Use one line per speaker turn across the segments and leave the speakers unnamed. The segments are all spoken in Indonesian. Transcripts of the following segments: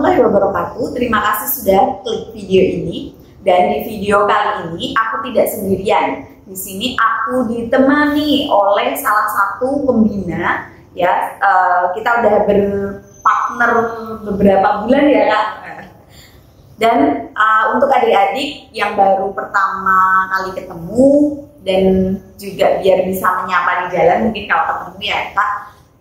warahmatullahi wabarakatuh. Terima kasih sudah klik video ini. Dan di video kali ini aku tidak sendirian. Di sini aku ditemani oleh salah satu pembina. Ya, kita udah berpartner beberapa bulan ya Kak. Dan untuk adik-adik yang baru pertama kali ketemu dan juga biar bisa menyapa di jalan, mungkin kalau ketemu ya Kak.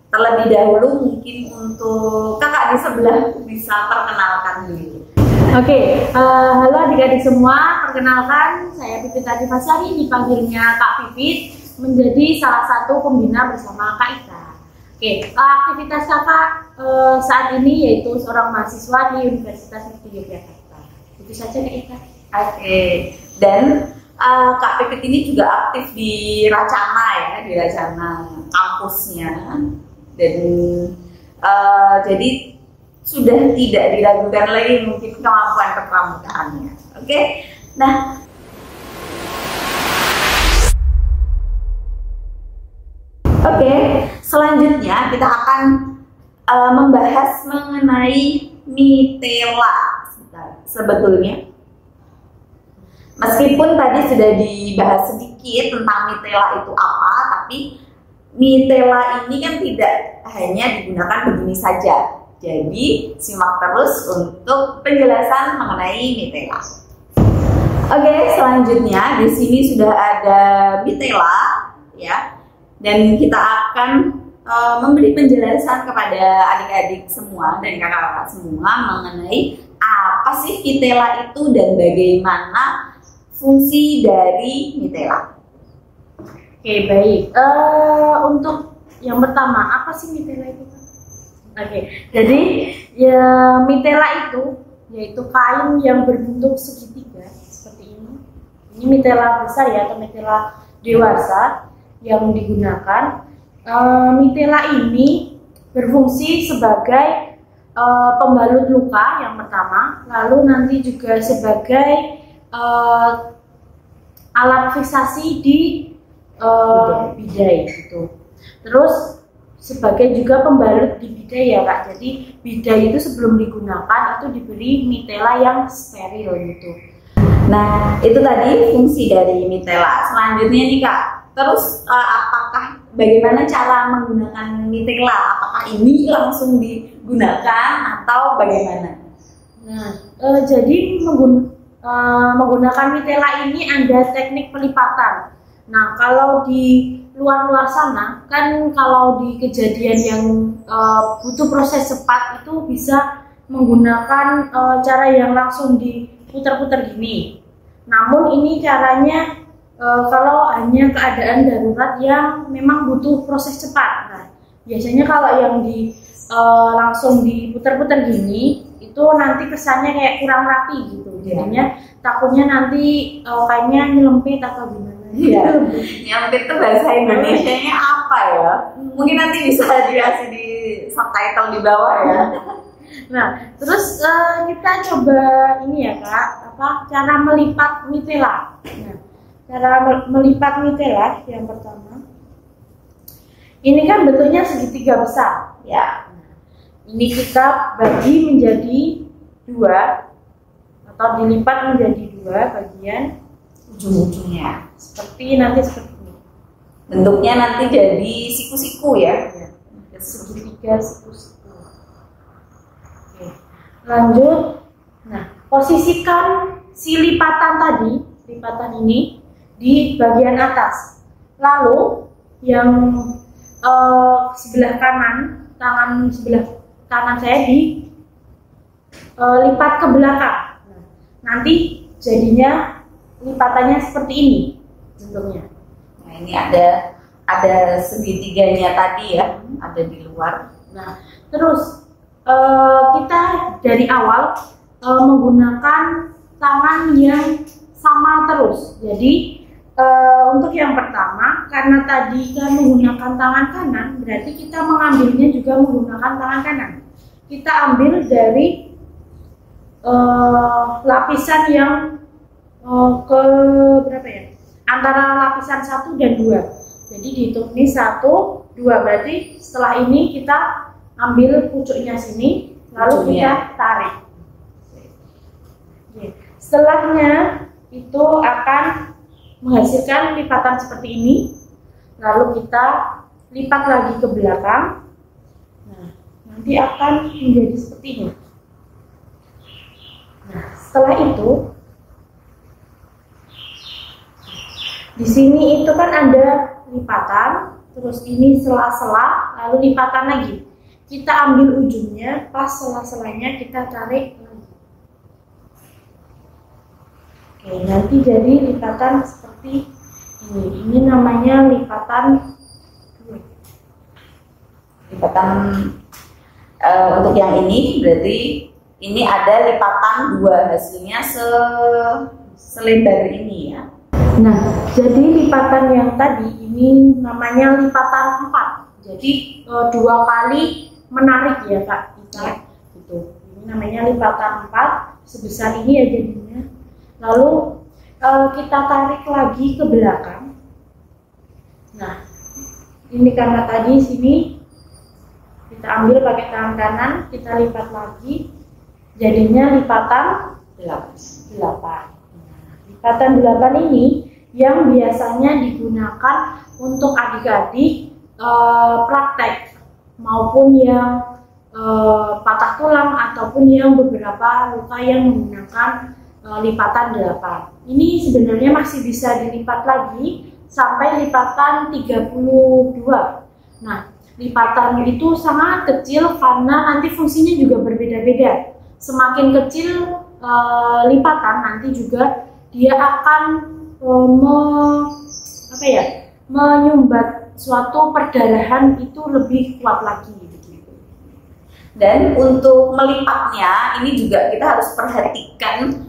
Terlebih dahulu mungkin untuk kakak di sebelah bisa perkenalkan dulu.
Oke, halo adik-adik semua, perkenalkan saya Pipit Adifasari, dipanggilnya Kak Pipit, menjadi salah satu pembina bersama Kak Ika. Oke, aktivitas kakak saat ini yaitu seorang mahasiswa di Universitas Negeri Yogyakarta. Itu saja Kak Ika.
Oke, dan Kak Pipit ini juga aktif di Racana ya, di Racana kampusnya. Dan jadi sudah tidak diragukan lagi mungkin kemampuan kepramukaannya. Oke, nah selanjutnya kita akan membahas mengenai mitela. Sebetulnya meskipun tadi sudah dibahas sedikit tentang mitela itu apa, tapi mitela ini kan tidak hanya digunakan begini saja. Jadi simak terus untuk penjelasan mengenai mitela. Oke, selanjutnya di sini sudah ada mitela ya. Dan kita akan memberi penjelasan kepada adik-adik semua dan kakak-kakak semua mengenai apa sih mitela itu dan bagaimana fungsi dari mitela.
Oke, baik. Untuk yang pertama, apa sih mitela itu? Oke, jadi ya mitela itu yaitu kain yang berbentuk segitiga seperti ini. Ini mitela besar ya atau mitela dewasa yang digunakan. Mitela ini berfungsi sebagai pembalut luka yang pertama, lalu nanti juga sebagai alat fiksasi di bidai gitu. Terus sebagai juga pembalut di bidai ya Kak. Jadi bidai itu sebelum digunakan itu diberi mitela yang steril gitu.
Nah, itu tadi fungsi dari mitela. Selanjutnya nih Kak, terus apakah bagaimana cara menggunakan mitela? Apakah ini langsung digunakan atau bagaimana?
Nah, jadi menggunakan mitela ini ada teknik pelipatan. Nah, kalau di luar sana kan kalau di kejadian yang butuh proses cepat itu bisa menggunakan cara yang langsung diputar-putar gini. Namun ini caranya kalau hanya keadaan darurat yang memang butuh proses cepat. Nah, biasanya kalau yang langsung diputar-putar gini itu nanti kesannya kayak kurang rapi gitu. Jadinya takutnya nanti kayaknya nyelempit atau gimana.
Iya, nyelempit itu bahasa Indonesianya apa ya? Mungkin nanti bisa dikasih di subtitle di bawah ya.
Nah, terus kita coba ini ya Kak, cara melipat mitela. Nah, cara melipat mitela yang pertama, ini kan bentuknya segitiga besar ya. Ini kita bagi menjadi dua atau dilipat menjadi dua bagian
ujung-ujungnya.
Seperti ini.
Bentuknya nanti jadi siku-siku ya.
Segitiga siku-siku. Oke. Lanjut. Nah, posisikan si lipatan ini di bagian atas. Lalu yang sebelah kanan, tangan sebelah kanan saya lipat ke belakang. Nah, nanti jadinya lipatannya seperti ini bentuknya.
Nah, ini ada segitiganya tadi ya, ada di luar.
Nah, terus kita dari awal menggunakan tangan yang sama terus. Jadi untuk yang pertama, karena tadi kan menggunakan tangan kanan, berarti kita mengambilnya juga menggunakan tangan kanan. Kita ambil dari lapisan yang ke berapa ya? Antara lapisan 1 dan 2. Jadi dihitung ini 1, 2, berarti setelah ini kita ambil pucuknya sini, lalu kita tarik. Setelahnya itu akan menghasilkan lipatan seperti ini, lalu kita lipat lagi ke belakang. Nah, nanti akan menjadi seperti ini. Nah, setelah itu di sini itu kan ada lipatan, terus ini sela-sela, lalu lipatan lagi. Kita ambil ujungnya, pas sela-selanya kita tarik lagi. Oke, nanti jadi lipatan seperti ini. Ini namanya lipatan
untuk yang ini berarti ini ada lipatan 2, hasilnya selebar ini ya.
Nah, jadi lipatan yang tadi ini namanya lipatan 4. Jadi 2 kali menarik ya Kak kita. Gitu. Ini namanya lipatan 4, sebesar ini ya jadinya. Lalu kita tarik lagi ke belakang. Nah, ini karena tadi sini kita ambil pakai tangan kanan, kita lipat lagi, jadinya lipatan 8. Lipatan 8 ini yang biasanya digunakan untuk adik-adik praktek maupun yang patah tulang ataupun yang beberapa luka yang menggunakan lipatan 8. Ini sebenarnya masih bisa dilipat lagi sampai lipatan 32. Nah, lipatan itu sangat kecil karena nanti fungsinya juga berbeda-beda. Semakin kecil lipatan nanti juga dia akan menyumbat suatu perdarahan itu lebih kuat lagi gitu.
Dan untuk melipatnya ini juga kita harus perhatikan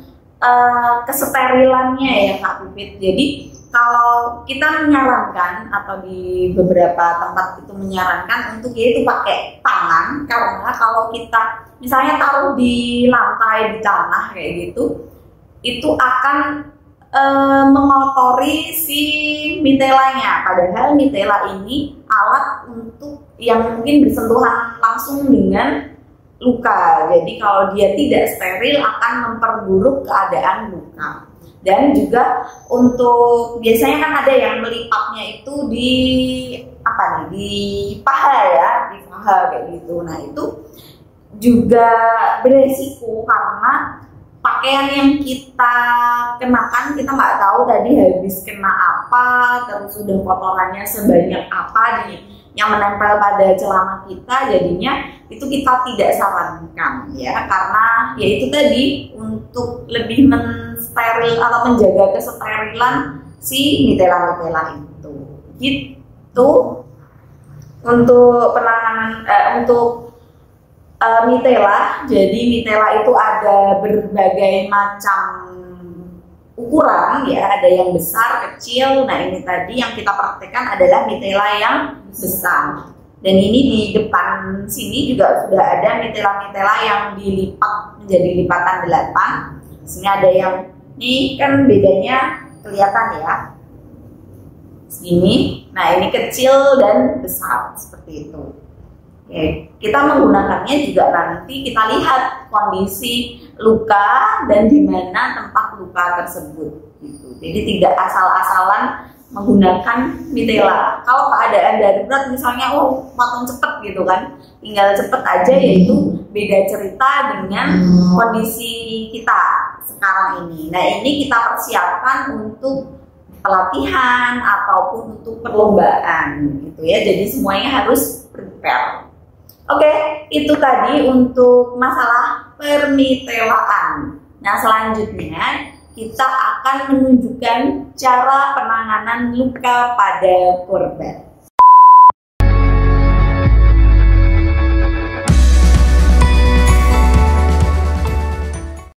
kesterilannya ya Kak Pipit. Jadi kalau kita menyarankan atau di beberapa tempat itu menyarankan untuk yaitu pakai tangan, karena kalau kita misalnya taruh di lantai, di tanah kayak gitu, itu akan mengotori si mitelanya. Padahal mitela ini alat untuk yang mungkin bersentuhan langsung dengan luka. Jadi kalau dia tidak steril akan memperburuk keadaan luka. Dan juga untuk biasanya kan ada yang melipatnya itu di di paha ya, di paha kayak gitu. Nah, itu juga beresiko karena pakaian yang kita kenakan kita nggak tahu tadi habis kena apa, terus sudah kotorannya sebanyak apa yang menempel pada celana kita, jadinya itu kita tidak sarankan ya, karena ya itu tadi untuk lebih mensteril atau menjaga kesterilan si mitela itu gitu. Untuk penanganan untuk mitela, jadi mitela itu ada berbagai macam ukuran ya, ada yang besar, kecil. Nah, ini tadi yang kita praktekkan adalah mitela yang besar. Dan ini di depan sini juga sudah ada mitela-mitela yang dilipat menjadi lipatan 8. Sini ada yang ini kan bedanya kelihatan ya. Sini, nah ini kecil dan besar seperti itu. Oke, kita menggunakannya juga nanti kita lihat kondisi luka dan di mana tempat luka tersebut. Gitu. Jadi tidak asal-asalan menggunakan mitela. Kalau keadaan darurat misalnya, potong cepet gitu kan, tinggal cepet aja, yaitu beda cerita dengan kondisi kita sekarang ini. Nah, ini kita persiapkan untuk pelatihan ataupun untuk perlombaan gitu ya. Jadi semuanya harus prepare. Oke, itu tadi untuk masalah permitelaan. Nah, selanjutnya kita akan menunjukkan cara penanganan luka pada korban.